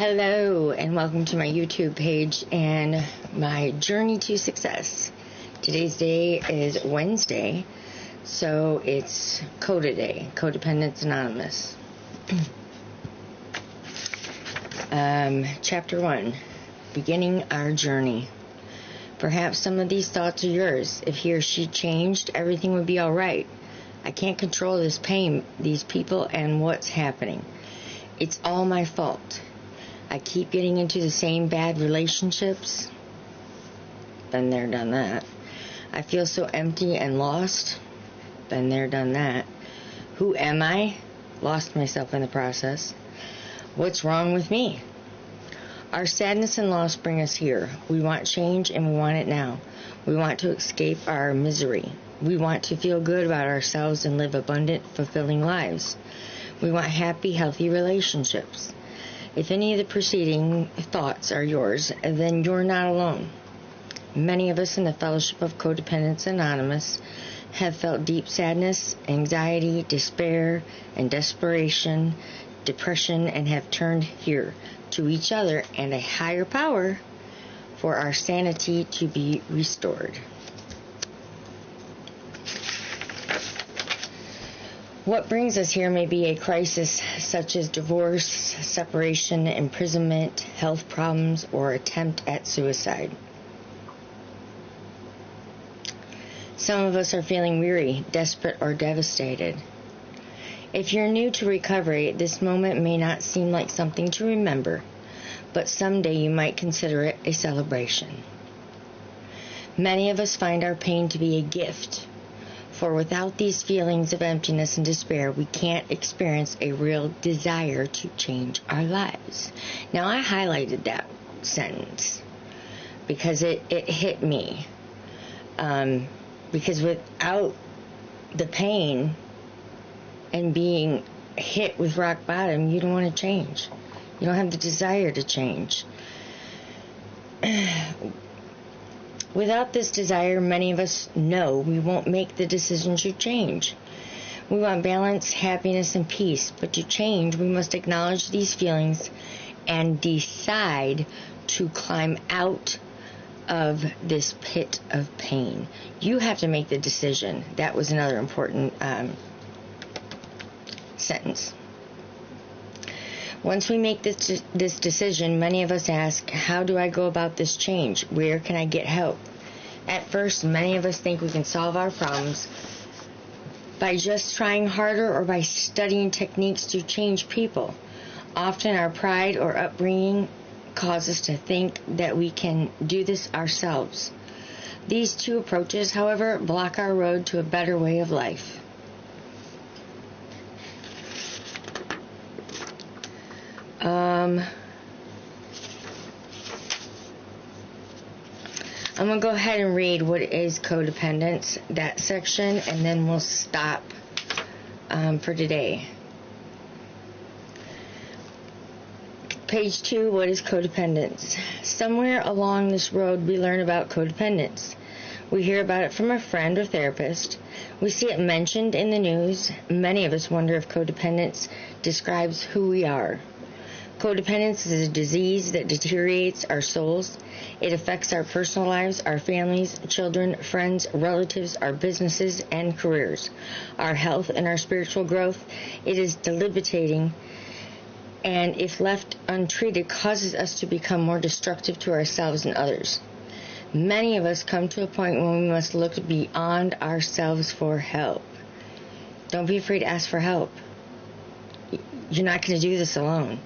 Hello, and welcome to my YouTube page and my journey to success. Today's day is Wednesday, so it's Coda Day, Codependence Anonymous. Chapter 1, Beginning Our Journey. Perhaps some of these thoughts are yours. If he or she changed, everything would be alright. I can't control this pain, these people, and what's happening. It's all my fault. I keep getting into the same bad relationships. Been there, done that. I feel so empty and lost. Been there, done that. Who am I? Lost myself in the process. What's wrong with me? Our sadness and loss bring us here. We want change and we want it now. We want to escape our misery. We want to feel good about ourselves and live abundant, fulfilling lives. We want happy, healthy relationships. If any of the preceding thoughts are yours, then you're not alone. Many of us in the Fellowship of Codependence Anonymous have felt deep sadness, anxiety, despair, and desperation, depression, and have turned here to each other and a higher power for our sanity to be restored. What brings us here may be a crisis such as divorce, separation, imprisonment, health problems, or attempt at suicide. Some of us are feeling weary, desperate, or devastated. If you're new to recovery, this moment may not seem like something to remember, but someday you might consider it a celebration. Many of us find our pain to be a gift. For without these feelings of emptiness and despair, we can't experience a real desire to change our lives. Now, I highlighted that sentence because it hit me. Because without the pain and being hit with rock bottom, you don't want to change. You don't have the desire to change. Without this desire, many of us know we won't make the decision to change. We want balance, happiness, and peace, but to change, we must acknowledge these feelings and decide to climb out of this pit of pain. You have to make the decision. That was another important sentence. Once we make this decision, many of us ask, how do I go about this change? Where can I get help? At first, many of us think we can solve our problems by just trying harder or by studying techniques to change people. Often our pride or upbringing causes us to think that we can do this ourselves. These two approaches, however, block our road to a better way of life. I'm going to go ahead and read what is codependence, that section, and then we'll stop for today. Page 2, what is codependence? Somewhere along this road we learn about codependence. We hear about it from a friend or therapist. We see it mentioned in the news. Many of us wonder if codependence describes who we are. Codependence is a disease that deteriorates our souls. It affects our personal lives, our families, children, friends, relatives, our businesses, and careers, our health, and our spiritual growth. It is debilitating, and if left untreated, causes us to become more destructive to ourselves and others. Many of us come to a point when we must look beyond ourselves for help. Don't be afraid to ask for help. You're not going to do this alone.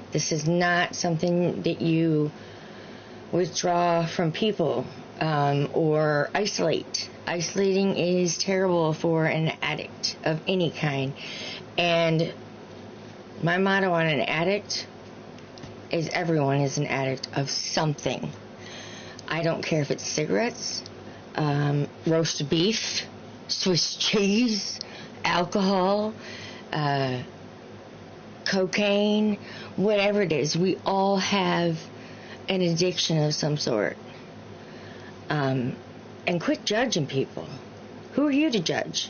This is not something that you withdraw from people or isolate. Isolating is terrible for an addict of any kind. And my motto on an addict is everyone is an addict of something. I don't care if it's cigarettes, roast beef, Swiss cheese, alcohol, cocaine, whatever it is. We all have an addiction of some sort. And quit judging people. Who are you to judge?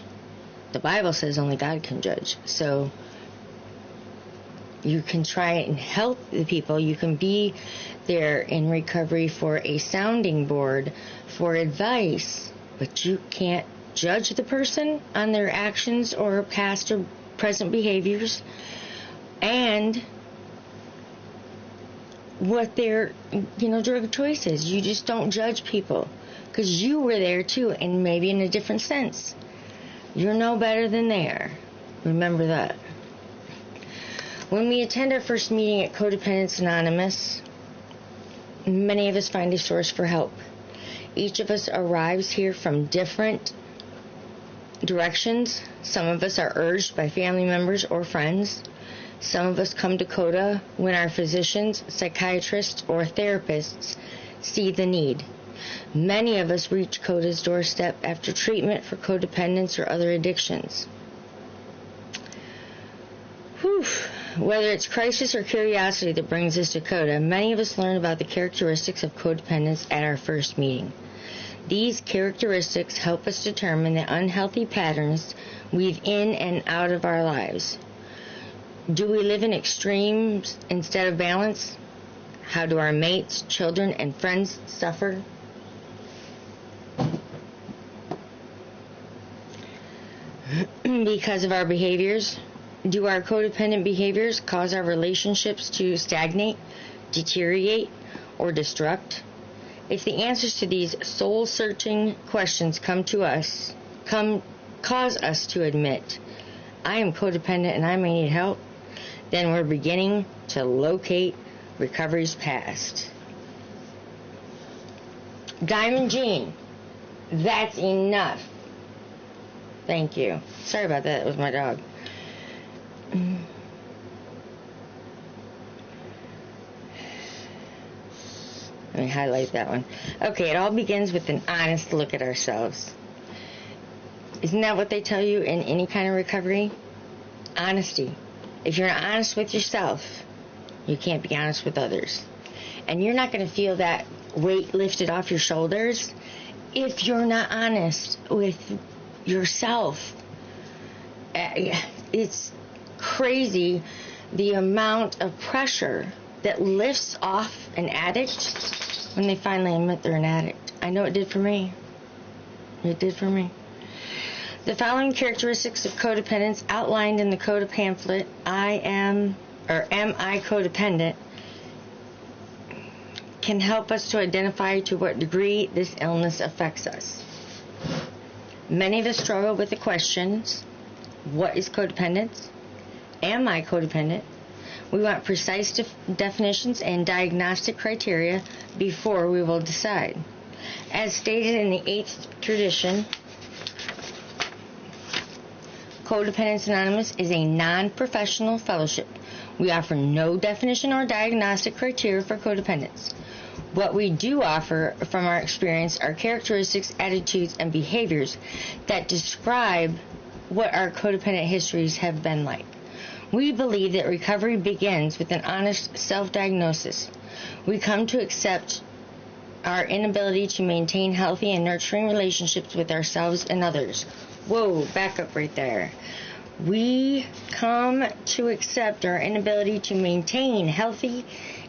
The Bible says only God can judge. So You can try and help the people. You can be there in recovery for a sounding board, for advice, but you can't judge the person on their actions or past or present behaviors and what their, drug choices. You just don't judge people because you were there too, and maybe in a different sense. You're no better than they are. Remember that. When we attend our first meeting at Codependence Anonymous, many of us find a source for help. Each of us arrives here from different directions. Some of us are urged by family members or friends. Some of us come to CODA when our physicians, psychiatrists, or therapists see the need. Many of us reach CODA's doorstep after treatment for codependence or other addictions. Whew. Whether it's crisis or curiosity that brings us to CODA, many of us learn about the characteristics of codependence at our first meeting. These characteristics help us determine the unhealthy patterns weave in and out of our lives. Do we live in extremes instead of balance? How do our mates, children, and friends suffer? Because of our behaviors? Do our codependent behaviors cause our relationships to stagnate, deteriorate, or destruct? If the answers to these soul-searching questions cause us to admit, I am codependent and I may need help, then we're beginning to locate recovery's past. Diamond Jean, that's enough. Thank you. Sorry about that. It was my dog. Let me highlight that one. Okay, it all begins with an honest look at ourselves. Isn't that what they tell you in any kind of recovery? Honesty. If you're not honest with yourself, you can't be honest with others. And you're not going to feel that weight lifted off your shoulders if you're not honest with yourself. It's crazy the amount of pressure that lifts off an addict when they finally admit they're an addict. I know it did for me. It did for me. The following characteristics of codependence outlined in the CODA pamphlet, Am I Codependent, can help us to identify to what degree this illness affects us. Many of us struggle with the questions, what is codependence? Am I codependent? We want precise definitions and diagnostic criteria before we will decide. As stated in the 8th tradition, Codependence Anonymous is a non-professional fellowship. We offer no definition or diagnostic criteria for codependence. What we do offer from our experience are characteristics, attitudes, and behaviors that describe what our codependent histories have been like. We believe that recovery begins with an honest self-diagnosis. We come to accept our inability to maintain healthy and nurturing relationships with ourselves and others. Whoa, back up right there. We come to accept our inability to maintain healthy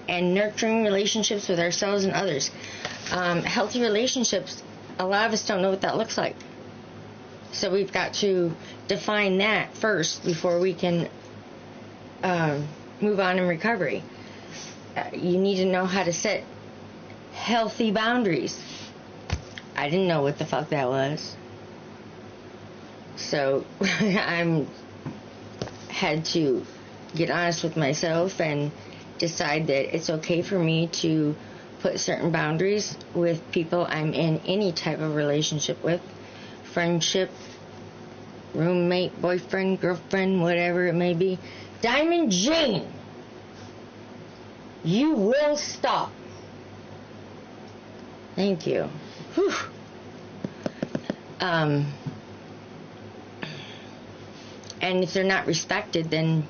and nurturing relationships with ourselves and others. Healthy relationships, a lot of us don't know what that looks like. So we've got to define that first before we can move on in recovery. You need to know how to set healthy boundaries. I didn't know what the fuck that was. So I had to get honest with myself and decide that it's okay for me to put certain boundaries with people I'm in any type of relationship with. Friendship, roommate, boyfriend, girlfriend, whatever it may be. Diamond Jane, you will stop. Thank you. Whew. And if they're not respected, then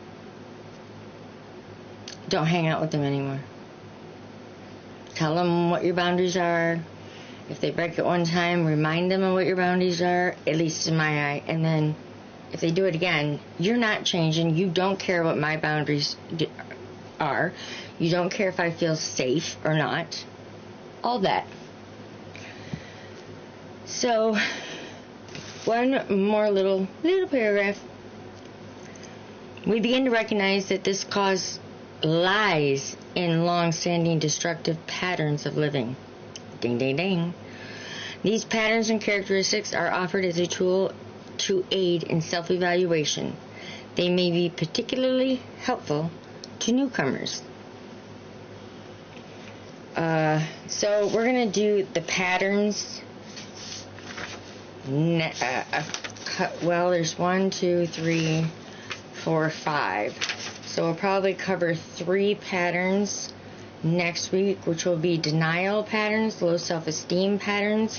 don't hang out with them anymore. Tell them what your boundaries are. If they break it one time, remind them of what your boundaries are, at least in my eye, and then if they do it again, you're not changing. You don't care what my boundaries are. You don't care if I feel safe or not. All that. So, one more little paragraph. We begin to recognize that this cause lies in long-standing destructive patterns of living. Ding, ding, ding. These patterns and characteristics are offered as a tool to aid in self-evaluation. They may be particularly helpful to newcomers. So we're going to do the patterns. Well, there's 1, 2, 3, 4, 5. So we'll probably cover 3 patterns next week, which will be denial patterns, low self-esteem patterns,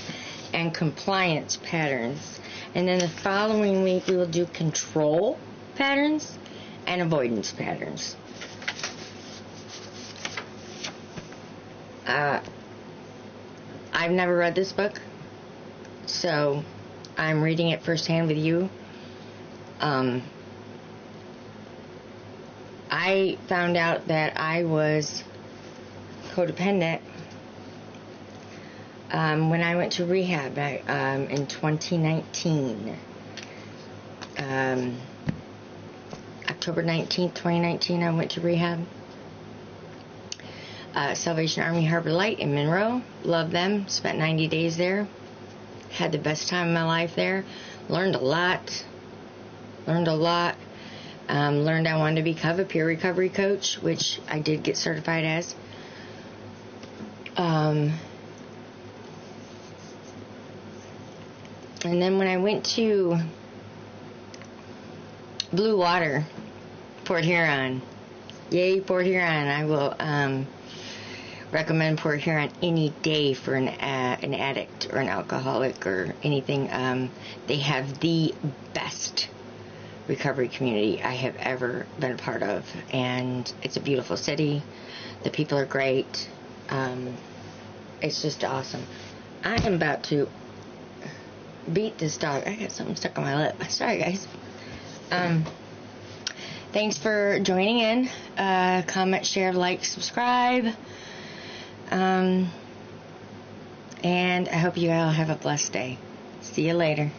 and compliance patterns. And then the following week we will do control patterns and avoidance patterns. I've never read this book, so I'm reading it firsthand with you. I found out that I was codependent when I went to rehab in 2019. October 19th, 2019, I went to rehab. Salvation Army Harbor Light in Monroe. Loved them. Spent 90 days there. Had the best time of my life there. Learned a lot. Learned I wanted to become a peer recovery coach, which I did get certified as. And then when I went to Blue Water, Port Huron, yay Port Huron, I will recommend Port Huron any day for an addict or an alcoholic or anything. They have the best recovery community I have ever been a part of, and it's a beautiful city. The people are great. It's just awesome. I am about to beat this dog. I got something stuck on my lip. Sorry, guys. Thanks for joining in. Comment, share, like, subscribe. And I hope you all have a blessed day. See you later.